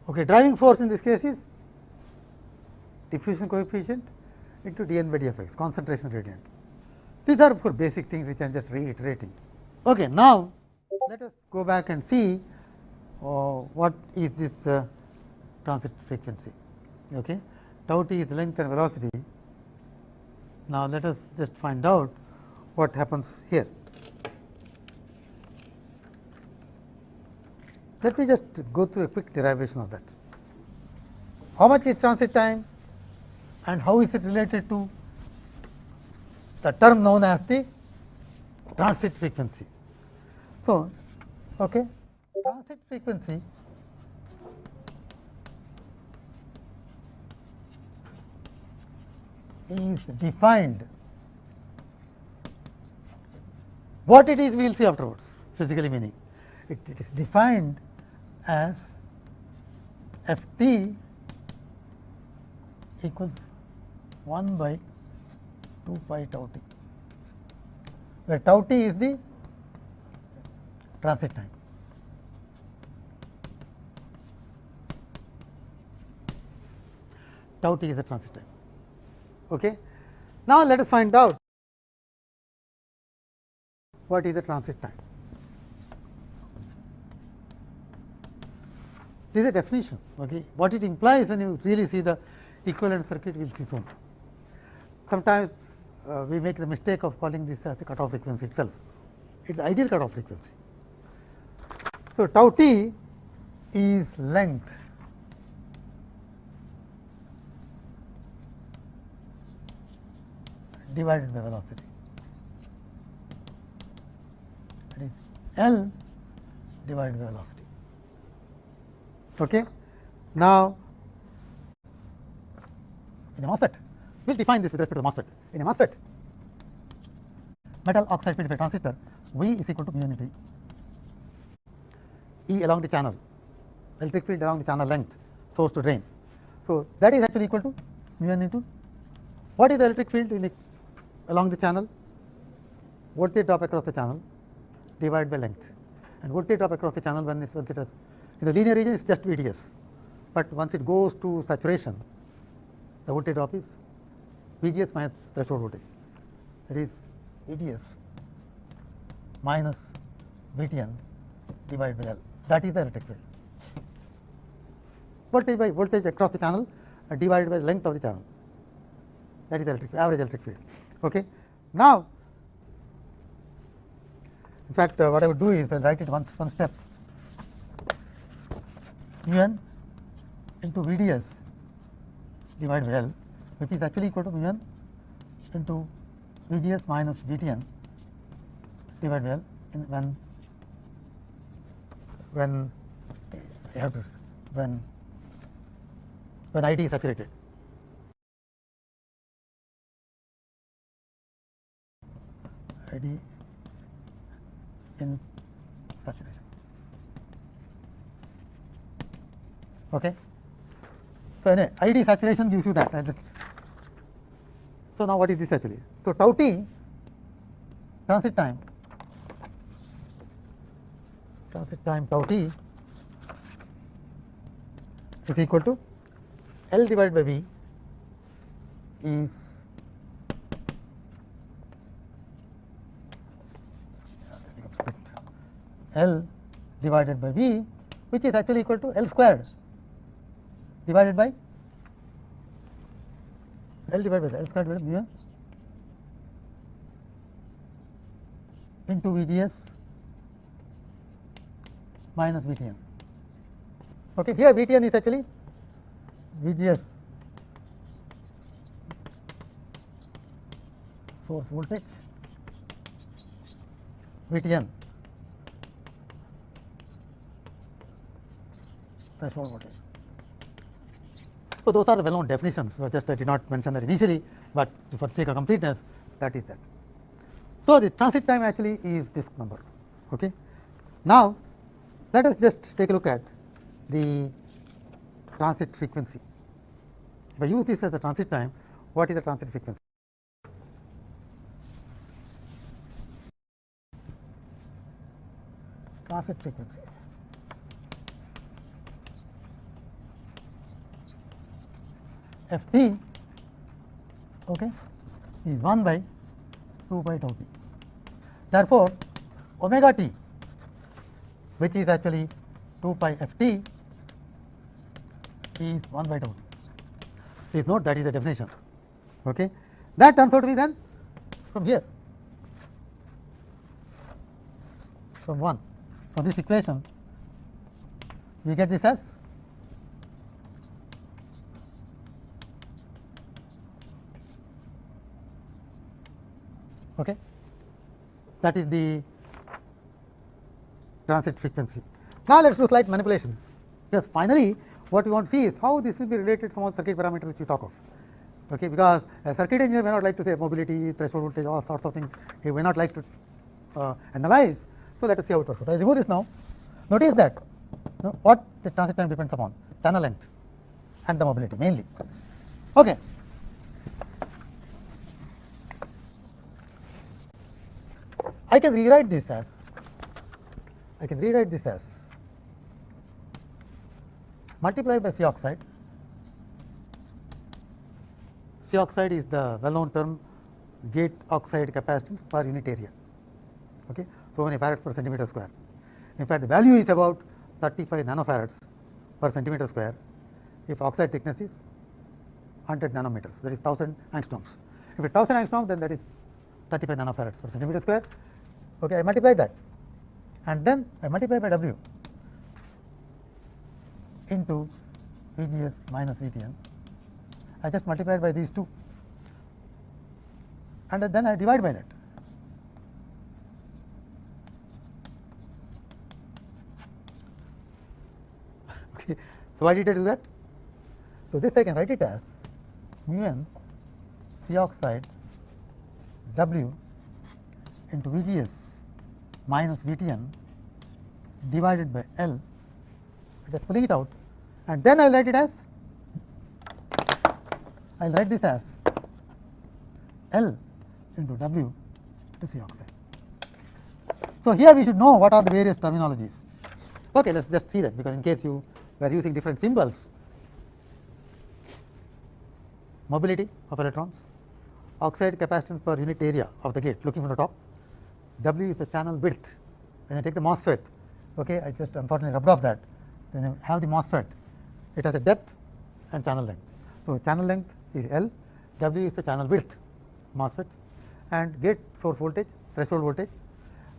Okay, driving force in this case is diffusion coefficient into dN by dfx, concentration gradient. These are for basic things which I am just reiterating. Okay, now let us go back and see what is this transit frequency. Okay, tau t is length and velocity. Now let us just find out what happens here. Let me just go through a quick derivation of that. How much is transit time and how is it related to the term known as the transit frequency? So, okay, transit frequency is defined. What it is we will see afterwards, physically meaning. It is defined as f t equals 1 by 2 pi tau t, where tau t is the transit time. Tau t is the transit time. Okay. Now, let us find out what is the transit time. This is a definition. Okay. What it implies when you really see the equivalent circuit, we will see soon. Sometimes we make the mistake of calling this as the cutoff frequency itself. It is ideal cutoff frequency. So, tau t is length divided by velocity. That is L divided by velocity. Okay. Now, in a MOSFET, we will define this with respect to the MOSFET. In a MOSFET, metal oxide filled transistor, V is equal to mu n into E along the channel, electric field along the channel length, source to drain. So, that is actually equal to mu n into what is the electric field along the channel? Voltage drop across the channel divided by length, and voltage drop across the channel once it has in the linear region is just VDS, but once it goes to saturation, the voltage drop is VGS minus threshold voltage, that is VGS minus VTN divided by L, that is the electric field. Voltage by voltage across the channel divided by the length of the channel, that is the average electric field. Okay. Now, in fact, what I would do is I will write it one step, mu n into VDS divided by L, which is actually equal to mu n into VGS minus VTN divided by L when I have to when ID is saturated. ID in saturation. Okay. So, anyway, ID saturation gives you that. So, now what is this actually? So, tau t transit time tau t is equal to L divided by V is L divided by V, which is actually equal to L squared divided by L divided by L squared divided by mu n into VGS minus VTN. Okay, here VTN is actually VGS source voltage, VTN threshold voltage. So, those are the well known definitions, so just I did not mention that initially, but for sake of completeness, that is that. So, the transit time actually is this number. Okay. Now, let us just take a look at the transit frequency. If I use this as a transit time, what is the transit frequency? Transit frequency f t, okay, is 1 by 2 pi tau p. Therefore, omega t, which is actually 2 pi f t, is 1 by tau t. Please note that is the definition. Okay. That turns out to be then from here, from 1, from this equation we get this as okay. That is the transit frequency. Now, let us do slight manipulation, because finally what we want to see is how this will be related to some of the circuit parameters which we talk of. Okay, because a circuit engineer may not like to say mobility, threshold voltage, all sorts of things he may not like to analyze. So, let us see how it works. So, I remove this now. Notice that what the transit time depends upon, channel length and the mobility mainly. Okay. I can rewrite this as multiplied by C oxide. C oxide is the well known term gate oxide capacitance per unit area. Okay. So many farads per centimeter square. In fact, the value is about 35 nanofarads per centimeter square if oxide thickness is 100 nanometers, that is 1000 angstroms. If it is 1000 angstroms, then that is 35 nanofarads per centimeter square. Okay, I multiplied that, and then I multiply by W into VGS minus VTN. I just multiplied by these two, and then I divide by that. Okay. So, why did I do that? So, this I can write it as mu n C oxide W into VGS minus VTN divided by L, just pulling it out, and then I will write it as, I will write this as L into W into C oxide. So, here we should know what are the various terminologies. Okay, let us just see that, because in case you were using different symbols. Mobility of electrons, oxide capacitance per unit area of the gate looking from the top, W is the channel width. When I take the MOSFET, okay, I just unfortunately rubbed off that. When I have the MOSFET, it has a depth and channel length. So, channel length is L, W is the channel width MOSFET, and gate source voltage, threshold voltage.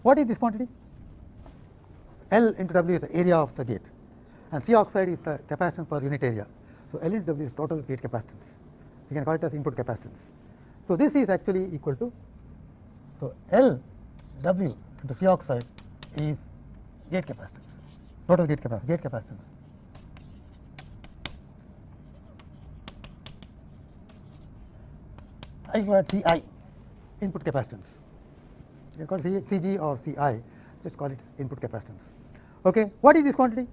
What is this quantity? L into W is the area of the gate, and C oxide is the capacitance per unit area. So, L into W is total gate capacitance. We can call it as input capacitance. So, this is actually equal to, so L W into C oxide is gate capacitance, total gate capacitance. I squared C I, input capacitance. You can call it C G or C I, just call it input capacitance. Okay. What is this quantity?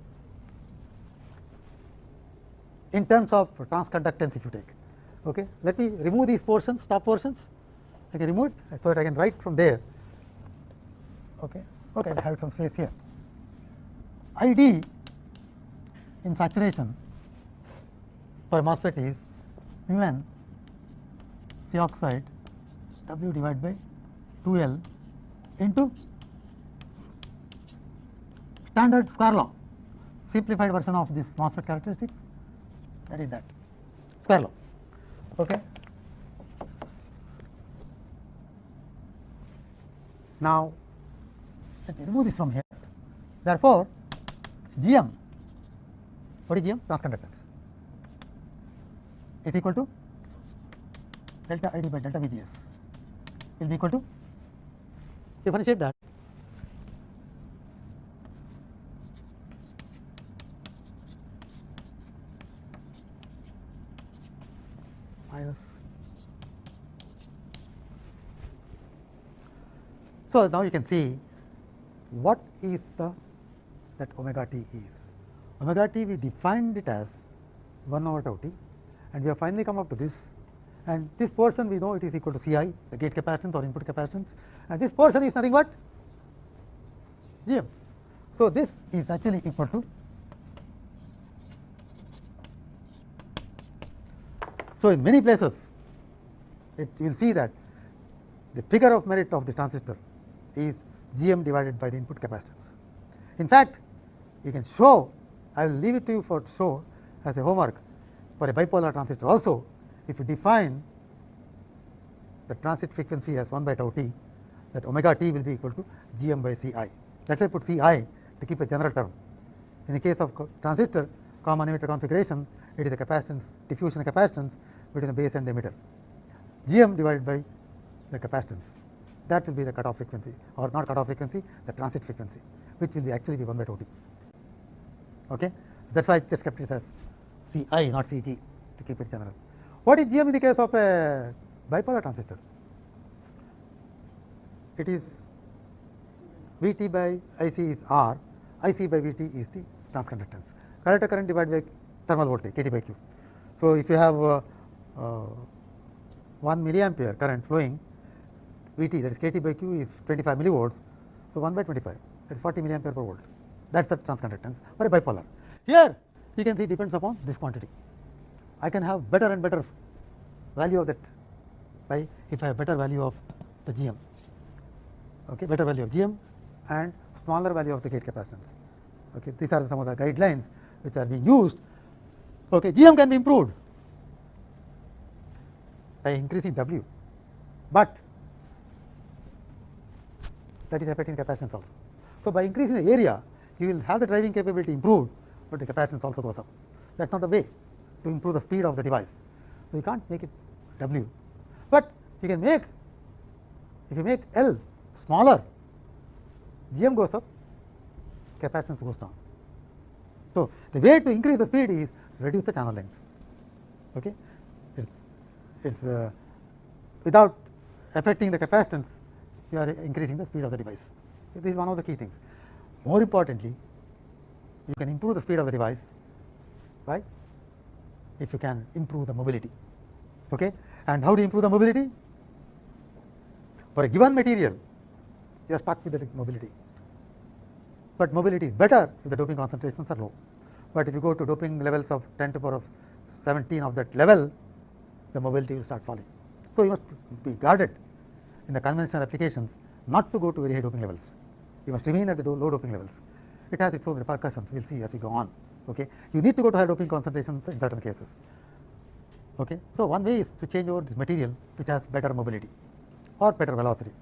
In terms of transconductance, if you take. Okay. Let me remove these portions, top portions. I can remove it, so that I can write from there. Okay. Okay, I have some space here. ID in saturation per MOSFET is mu n C oxide W divided by 2L into standard square law, simplified version of this MOSFET characteristics, that is that square law. Okay. Now, let me remove this from here. Therefore, GM, what is GM? Transconductance is equal to delta ID by delta VGS will be equal to, differentiate that, minus. So, now you can see what is that omega t is. Omega t, we defined it as 1 over tau t, and we have finally come up to this, and this portion we know it is equal to C I, the gate capacitance or input capacitance, and this portion is nothing but GM. So, this is actually equal to So, in many places you will see that the figure of merit of the transistor is Gm divided by the input capacitance. In fact, you can show, I will leave it to you for show as a homework for a bipolar transistor also. If you define the transit frequency as 1 by tau t, that omega t will be equal to Gm by Ci. Let us say put Ci to keep a general term. In the case of transistor common emitter configuration, it is the capacitance, diffusion capacitance between the base and the emitter. Gm divided by the capacitance, that will be the cutoff frequency, or not cutoff frequency, the transit frequency, which will be actually be 1 by tau t. Okay? So, that is why I just kept it as Ci, not Cg, to keep it general. What is Gm in the case of a bipolar transistor? It is Vt by Ic is R, Ic by Vt is the transconductance. Collector current divided by thermal voltage, KT by Q. So, if you have 1 milliampere current flowing, Vt, that is KT by Q, is 25 millivolts. So, 1 by 25, that is 40 milliampere per volt. That is the transconductance for a bipolar. Here you can see depends upon this quantity. I can have better and better value of that by if I have better value of the Gm, okay, better value of Gm and smaller value of the gate capacitance. Okay, these are some of the guidelines which are being used. Okay, Gm can be improved by increasing W, but that is affecting capacitance also. So, by increasing the area, you will have the driving capability improved, but the capacitance also goes up. That is not the way to improve the speed of the device. So, you can't make it W, but you can make, if you make L smaller, Gm goes up, capacitance goes down. So, the way to increase the speed is reduce the channel length. Okay, it's without affecting the capacitance, you are increasing the speed of the device. This is one of the key things. More importantly, you can improve the speed of the device by if you can improve the mobility. Okay, and how do you improve the mobility? For a given material, you are stuck with the mobility, but mobility is better if the doping concentrations are low. But if you go to doping levels of 10 to the power of 17 of that level, the mobility will start falling. So, you must be guarded in the conventional applications not to go to very high doping levels. You must remain at the low doping levels. It has its own repercussions, we will see as we go on. Okay, you need to go to high doping concentrations in certain cases. Okay, so one way is to change over this material which has better mobility or better velocity.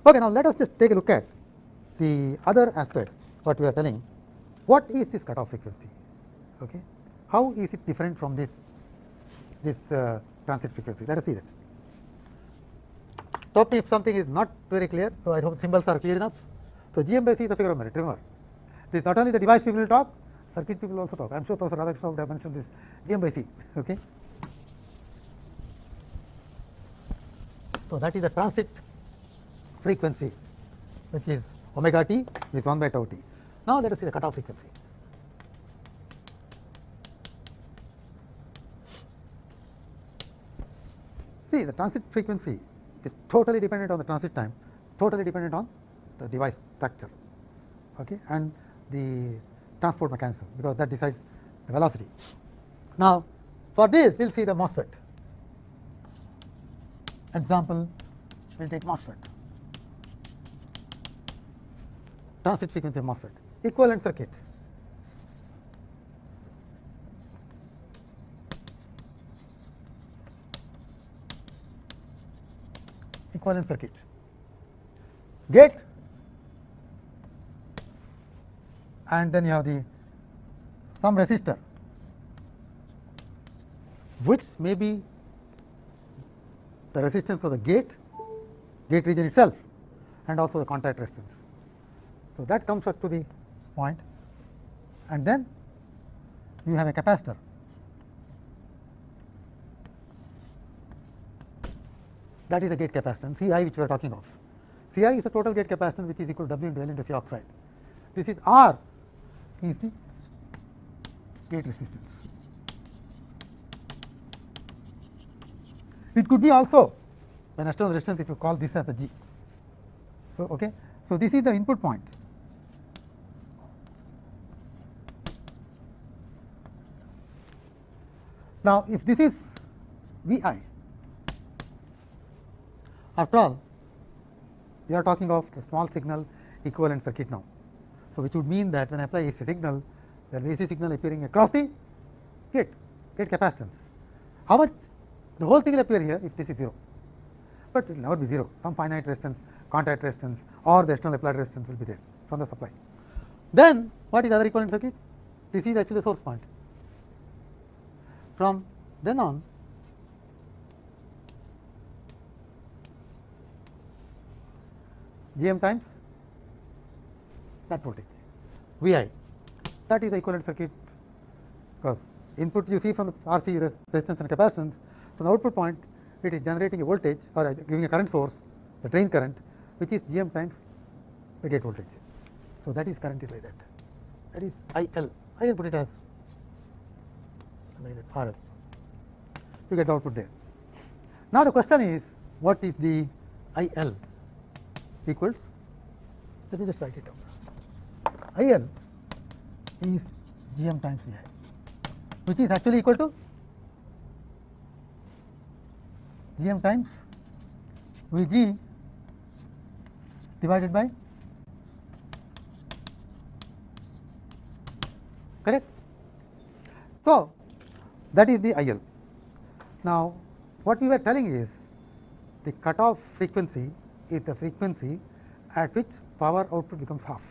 Okay, now let us just take a look at the other aspect. What we are telling, what is this cutoff frequency? Okay, how is it different from this transit frequency? Let us see that. Stop me if something is not very clear. So, I hope symbols are clear enough. So, Gm by C is the figure of merit. Remember, this is not only the device people will talk, circuit people will also talk. I am sure Professor Radhakrishnan would have mentioned this Gm by C. Okay. So, that is the transit frequency, which is omega t is 1 by tau t. Now, let us see the cutoff frequency. See, the transit frequency is totally dependent on the transit time, totally dependent on the device structure, okay, and the transport mechanism, because that decides the velocity. Now, for this we will see the MOSFET. Example, we will take MOSFET, transit frequency of MOSFET, equivalent circuit. Equivalent circuit, gate, and then you have some resistor which may be the resistance of the gate region itself and also the contact resistance. So, that comes up to the point, and then you have a capacitor. That is the gate capacitance Ci, which we are talking of. Ci is the total gate capacitance, which is equal to W into L into C oxide. This is R is the gate resistance. It could be also an external resistance if you call this as a G. So, okay. So, this is the input point. Now, if this is V I. After all, we are talking of the small signal equivalent circuit now. So, which would mean that when I apply AC signal, there is AC signal appearing across the gate capacitance. How much? The whole thing will appear here if this is 0, but it will never be 0. Some finite resistance, contact resistance, or the external applied resistance will be there from the supply. Then what is the other equivalent circuit? This is actually the source point. From then on, Gm times that voltage Vi, that is the equivalent circuit, because input you see from the RC resistance and capacitance, from the output point it is generating a voltage or giving a current source, the drain current, which is Gm times the gate voltage. So, that is current is like that, that is IL. I will put it as like that, RL. You get the output there. Now, the question is, what is the IL equals? Let me just write it down. IL is Gm times Vi, which is actually equal to Gm times Vg divided by, correct? So, that is the IL. Now, what we were telling is the cutoff frequency is the frequency at which power output becomes half.